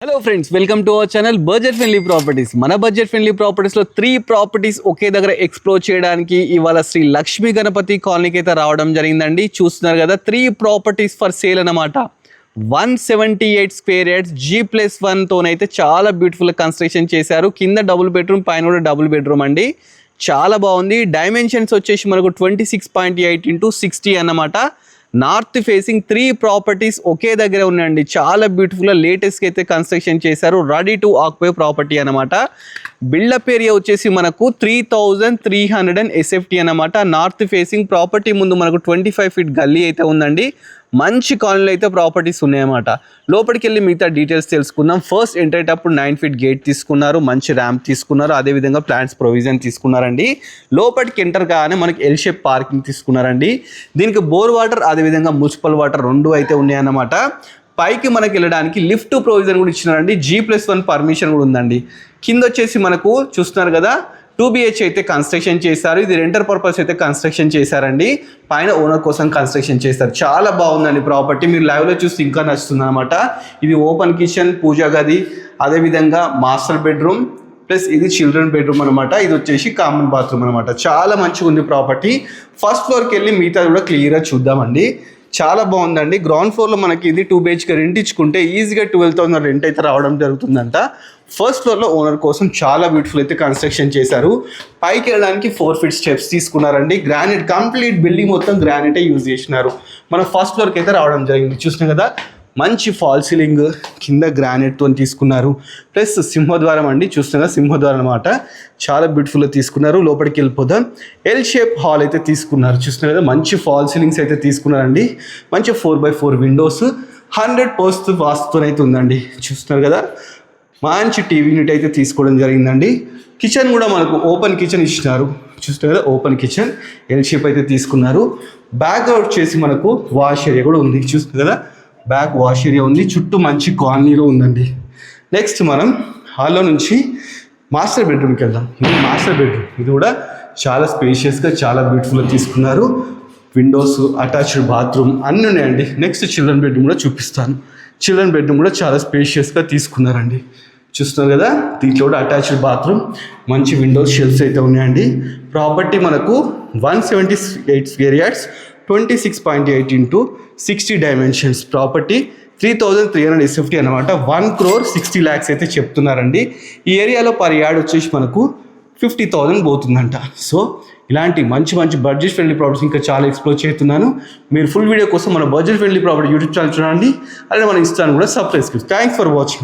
Hello friends, welcome to our channel budget friendly properties. మన budget friendly ప్రాపర్టీస్లో 3 properties ఒకే దగ్గర explore చేయడానికి ఇవాళ శ్రీ లక్ష్మీ గణపతి కాలనీకి అయితే రావడం జరిగిందండి. చూస్తున్నారు కదా, 3 ప్రాపర్టీస్ ఫర్ సేల్ అన్నమాట. 178 స్క్వేర్ యార్డ్స్ G+1 తోనైతే చాలా బ్యూటిఫుల్ కన్స్ట్రక్షన్ చేశారు. కింద డబుల్ బెడ్రూమ్, పైన కూడా డబుల్ బెడ్రూమ్ అండి. చాలా బాగుంది. డైమెన్షన్స్ వచ్చేసి మనకు 26.8 x 60 అన్నమాట. నార్త్ ఫేసింగ్ 3 ప్రాపర్టీస్ ఒకే దగ్గర ఉన్నాయండి. చాలా బ్యూటిఫుల్గా లేటెస్ట్గా అయితే కన్స్ట్రక్షన్ చేశారు. రెడీ టు ఆక్యుపై ప్రాపర్టీ అనమాట. బిల్డప్ ఏరియా వచ్చేసి మనకు 3300 SFT అనమాట. నార్త్ ఫేసింగ్ ప్రాపర్టీ ముందు మనకు 25 feet గల్లీ అయితే ఉందండి. మంచి కాలనీలో అయితే ప్రాపర్టీస్ ఉన్నాయన్నమాట. లోపలికి వెళ్ళి మిగతా డీటెయిల్స్ తెలుసుకుందాం. ఫస్ట్ ఎంటర్ అయ్యేటప్పుడు 9 feet గేట్ తీసుకున్నారు, మంచి ర్యాంప్ తీసుకున్నారు, అదేవిధంగా ప్లాంట్స్ ప్రొవిజన్ తీసుకున్నారండి. లోపలికి ఎంటర్ కాగానే మనకి ఎల్ షేప్ పార్కింగ్ తీసుకున్నారండి. దీనికి బోర్ వాటర్ అదేవిధంగా మున్సిపల్ వాటర్ 2 అయితే ఉన్నాయన్నమాట. పైకి మనకి వెళ్ళడానికి లిఫ్ట్ ప్రొవిజన్ కూడా ఇచ్చినారండి. G+1 పర్మిషన్ కూడా ఉందండి. కింద వచ్చేసి మనకు చూస్తున్నారు కదా, 2 BH అయితే కన్స్ట్రక్షన్ చేశారు. ఇది రెంటర్ పర్పస్ అయితే కన్స్ట్రక్షన్ చేశారండి. పైన ఓనర్ కోసం కన్స్ట్రక్షన్ చేస్తారు. చాలా బాగుందండి ప్రాపర్టీ. మీరు లైవ్లో చూస్తే ఇంకా నచ్చుతుంది అనమాట. ఇది ఓపెన్ కిచెన్, పూజా గది, అదేవిధంగా మాస్టర్ బెడ్రూమ్ ప్లస్ ఇది చిల్డ్రన్ బెడ్రూమ్ అనమాట. ఇది వచ్చేసి కామన్ బాత్రూమ్ అనమాట. చాలా మంచిగా ఉంది ప్రాపర్టీ. ఫస్ట్ ఫ్లోర్కి వెళ్ళి మిగతా కూడా క్లియర్గా చూద్దామండి. చాలా బాగుందండి. గ్రౌండ్ ఫ్లోర్లో మనకి ఇది 2 BHK రెంట్ ఇచ్చుకుంటే ఈజీగా 12,000 రెంట్ అయితే రావడం జరుగుతుందంట. ఫస్ట్ ఫ్లోర్లో ఓనర్ కోసం చాలా బ్యూటిఫుల్ అయితే కన్స్ట్రక్షన్ చేశారు. పైకి వెళ్ళడానికి 4 feet స్టెప్స్ తీసుకున్నారండి. గ్రానైట్, కంప్లీట్ బిల్డింగ్ మొత్తం గ్రానైటే యూజ్ చేసినారు. మనం ఫస్ట్ ఫ్లోర్కి అయితే రావడం జరిగింది. చూసినాం కదా, మంచి ఫాల్ సీలింగ్, కింద గ్రానైట్తో తీసుకున్నారు. ప్లస్ సింహద్వారం అండి. చూస్తున్నా సింహద్వారం అనమాట. చాలా బ్యూటిఫుల్గా తీసుకున్నారు. లోపలికి వెళ్ళిపోదాం. ఎల్ షేప్ హాల్ అయితే తీసుకున్నారు. చూస్తున్నారు కదా, మంచి ఫాల్ సీలింగ్స్ అయితే తీసుకున్నారండి. మంచి 4x4 విండోస్, 100% వాస్తుతో అయితే ఉందండి. చూస్తున్నారు కదా, మంచి టీవీ యూనిట్ అయితే తీసుకోవడం జరిగిందండి. కిచెన్ కూడా మనకు ఓపెన్ కిచెన్ ఇచ్చినారు. చూస్తున్నారు కదా, ఓపెన్ కిచెన్ ఎల్ షేప్ అయితే తీసుకున్నారు. బ్యాక్ వచ్చేసి మనకు వాష్ ఏరియా కూడా ఉంది. చూస్తున్నారు కదా, బ్యాక్ వాష్ ఏరియా ఉంది. చుట్టూ మంచి కాలనీలో ఉందండి. నెక్స్ట్ మనం హాల్లో నుంచి మాస్టర్ బెడ్రూమ్కి వెళ్దాం. ఇది మాస్టర్ బెడ్రూమ్. ఇది కూడా చాలా స్పేషియస్గా చాలా బ్యూటిఫుల్గా తీసుకున్నారు. విండోస్, అటాచ్డ్ బాత్రూమ్ అన్నీ ఉన్నాయండి. నెక్స్ట్ చిల్డ్రన్ బెడ్రూమ్ కూడా చూపిస్తాను. చిల్డ్రన్ బెడ్రూమ్ కూడా చాలా స్పేషియస్గా తీసుకున్నారండి. చూస్తున్నారు కదా, దీంట్లో కూడా అటాచ్డ్ బాత్రూమ్, మంచి విండోస్, షెల్ఫ్స్ అయితే ఉన్నాయండి. ప్రాపర్టీ మనకు 178 square yards 26.8 x 60 dimensions. Property 3300 SFT అనమాట. 1,60 lakhs అయితే చెప్తున్నారండి. ఈ ఏరియాలో పర్ యార్డ్ వచ్చేసి మనకు 50,000 పోతుందంట. సో ఇలాంటి మంచి మంచి బడ్జెట్ ఫ్రెండ్లీ ప్రాపర్టీస్ ఇంకా చాలా ఎక్స్ప్లోర్ చేస్తున్నాను. మీరు ఫుల్ వీడియో కోసం మన budget friendly property YouTube channel చూడండి. అలాగే మన ఇన్స్టాను కూడా సబ్స్క్రైబ్. Thanks for watching.